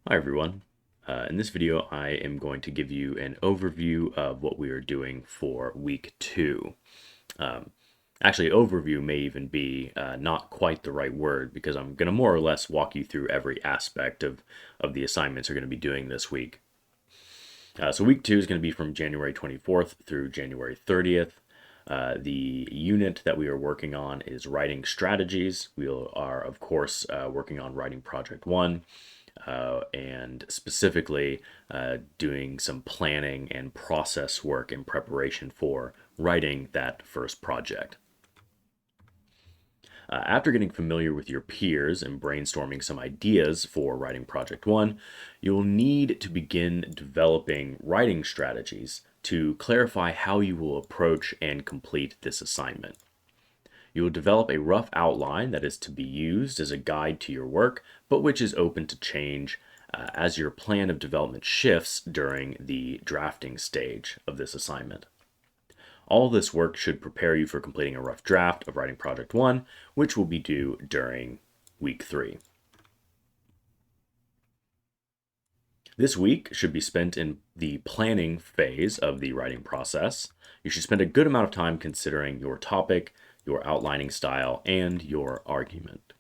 Hi everyone. In this video, I am going to give you an overview of what we are doing for week 2. Um, Actually, overview may even be not quite the right word because I'm going to more or less walk you through every aspect of the assignments you're going to be doing this week. So week 2 is going to be from January 24th through January 30th. The unit that we are working on is writing strategies. We are, of course, working on writing project 1. And specifically doing some planning and process work in preparation for writing that first project. After getting familiar with your peers and brainstorming some ideas for writing Project 1, you'll need to begin developing writing strategies to clarify how you will approach and complete this assignment. You will develop a rough outline that is to be used as a guide to your work, but which is open to change as your plan of development shifts during the drafting stage of this assignment. All this work should prepare you for completing a rough draft of writing Project 1, which will be due during week 3. This week should be spent in the planning phase of the writing process. You should spend a good amount of time considering your topic, your outlining style, and your argument.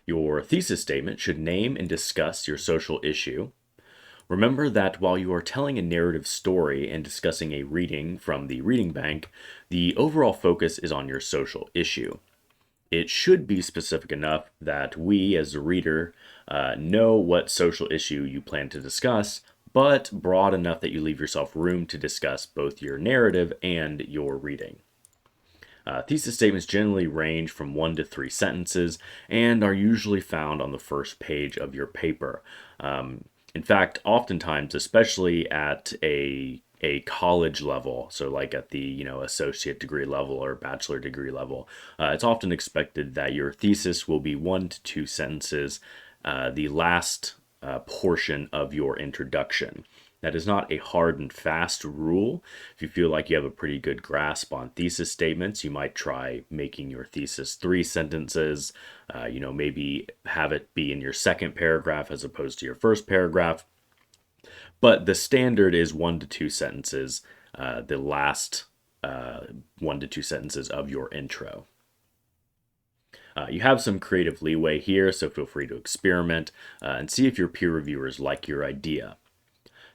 Your thesis statement should name and discuss your social issue. Remember that while you are telling a narrative story and discussing a reading from the reading bank, the overall focus is on your social issue. It should be specific enough that we, as a reader, know what social issue you plan to discuss, but broad enough that you leave yourself room to discuss both your narrative and your reading. Thesis statements generally range from 1 to 3 sentences and are usually found on the first page of your paper. In fact, oftentimes, especially at a college level, so like at the associate degree level or bachelor degree level, it's often expected that your thesis will be 1 to 2 sentences, the last portion of your introduction. That is not a hard and fast rule. If you feel like you have a pretty good grasp on thesis statements, you might try making your thesis 3 sentences. Maybe have it be in your second paragraph as opposed to your first paragraph. But the standard is 1 to 2 sentences, the last 1 to 2 sentences of your intro. You have some creative leeway here, so feel free to experiment and see if your peer reviewers like your idea.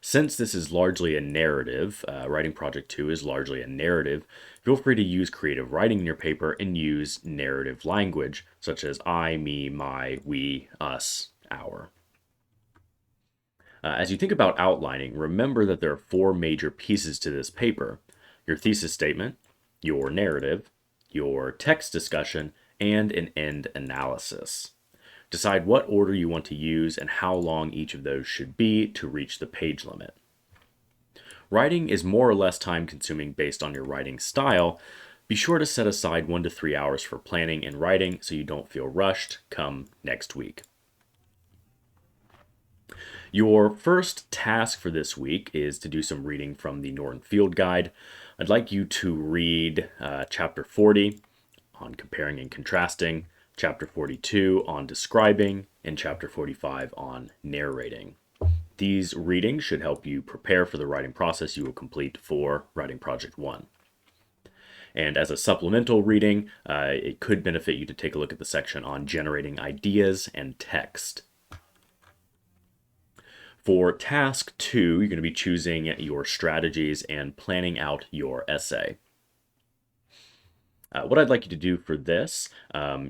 Since this is largely a narrative, writing Project 2 is largely a narrative, feel free to use creative writing in your paper and use narrative language, such as I, me, my, we, us, our. As you think about outlining, remember that there are 4 major pieces to this paper: your thesis statement, your narrative, your text discussion, and an end analysis. Decide what order you want to use and how long each of those should be to reach the page limit. Writing is more or less time consuming based on your writing style. Be sure to set aside 1 to 3 hours for planning and writing so you don't feel rushed come next week. Your first task for this week is to do some reading from the Norton Field Guide. I'd like you to read Chapter 40 on comparing and contrasting, Chapter 42 on describing, and Chapter 45 on narrating. These readings should help you prepare for the writing process you will complete for writing Project 1. And as a supplemental reading, it could benefit you to take a look at the section on generating ideas and text. For task 2, you're going to be choosing your strategies and planning out your essay. What I'd like you to do for this,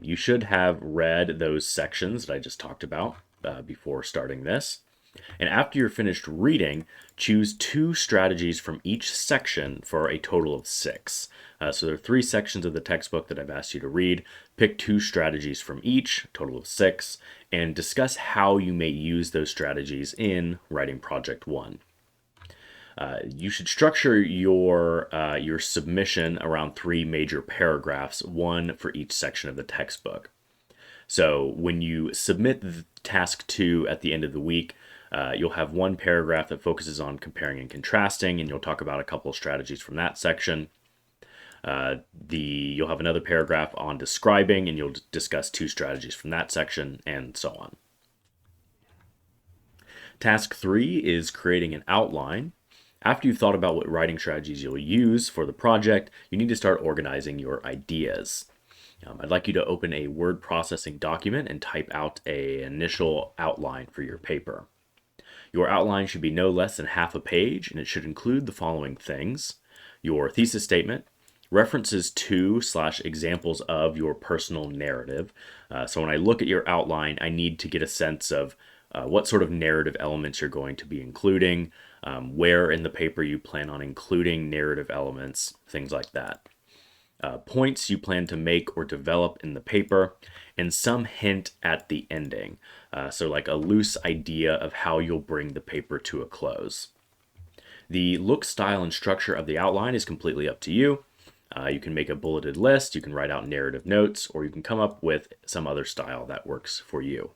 you should have read those sections that I just talked about before starting this. And after you're finished reading, choose 2 strategies from each section for a total of 6. So there are 3 sections of the textbook that I've asked you to read. Pick 2 strategies from each, total of 6, and discuss how you may use those strategies in writing Project 1. You should structure your submission around 3 major paragraphs, 1 for each section of the textbook. So when you submit task 2 at the end of the week, you'll have 1 paragraph that focuses on comparing and contrasting, and you'll talk about a couple of strategies from that section. You'll have another paragraph on describing, and you'll discuss 2 strategies from that section, and so on. Task 3 is creating an outline. After you've thought about what writing strategies you'll use for the project, you need to start organizing your ideas. I'd like you to open a word processing document and type out an initial outline for your paper. Your outline should be no less than half a page, and it should include the following things: your thesis statement, references to/examples of your personal narrative. So when I look at your outline, I need to get a sense of what sort of narrative elements you're going to be including, where in the paper you plan on including narrative elements, things like that. Points you plan to make or develop in the paper, and some hint at the ending. So like a loose idea of how you'll bring the paper to a close. The look, style, and structure of the outline is completely up to you. You can make a bulleted list, you can write out narrative notes, or you can come up with some other style that works for you.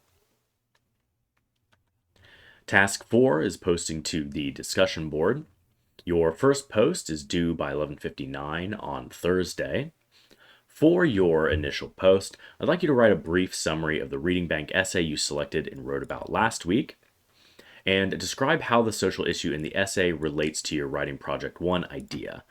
Task 4 is posting to the discussion board. Your first post is due by 11:59 on Thursday. For your initial post, I'd like you to write a brief summary of the reading bank essay you selected and wrote about last week, and describe how the social issue in the essay relates to your Writing Project 1 idea.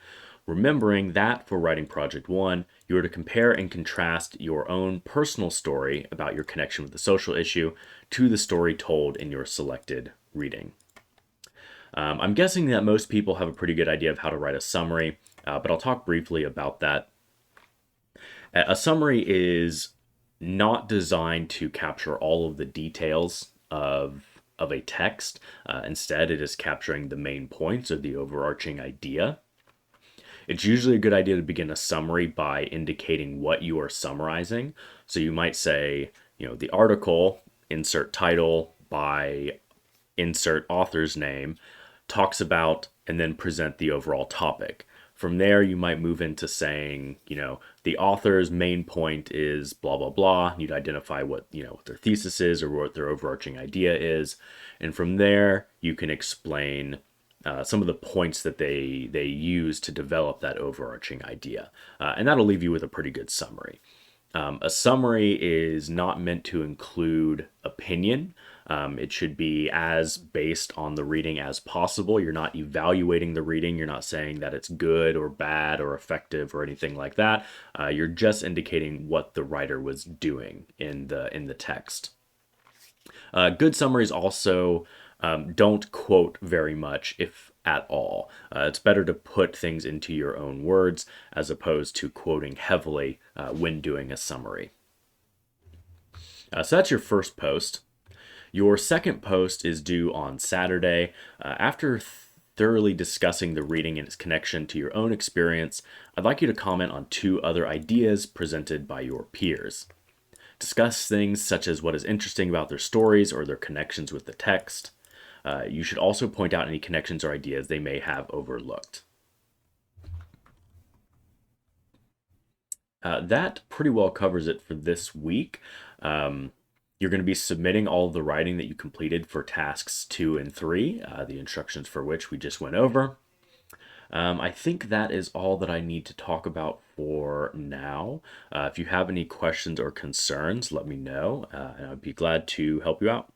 Remembering that for Writing Project 1, you are to compare and contrast your own personal story about your connection with the social issue to the story told in your selected reading. I'm guessing that most people have a pretty good idea of how to write a summary, but I'll talk briefly about that. A summary is not designed to capture all of the details of a text. Instead, it is capturing the main points or the overarching idea. It's usually a good idea to begin a summary by indicating what you are summarizing. So you might say, the article, insert title by insert author's name, talks about and then present the overall topic. From there, you might move into saying, the author's main point is blah, blah, blah. You'd identify what their thesis is or what their overarching idea is. And from there, you can explain some of the points that they use to develop that overarching idea. And that'll leave you with a pretty good summary. A summary is not meant to include opinion. It should be as based on the reading as possible. You're not evaluating the reading. You're not saying that it's good or bad or effective or anything like that. You're just indicating what the writer was doing in the text. Good summaries also don't quote very much, if at all. It's better to put things into your own words as opposed to quoting heavily when doing a summary. So that's your first post. Your second post is due on Saturday. After thoroughly discussing the reading and its connection to your own experience, I'd like you to comment on 2 other ideas presented by your peers. Discuss things such as what is interesting about their stories or their connections with the text. You should also point out any connections or ideas they may have overlooked. That pretty well covers it for this week. You're going to be submitting all of the writing that you completed for tasks 2 and 3, the instructions for which we just went over. I think that is all that I need to talk about for now. If you have any questions or concerns, let me know, and I'd be glad to help you out.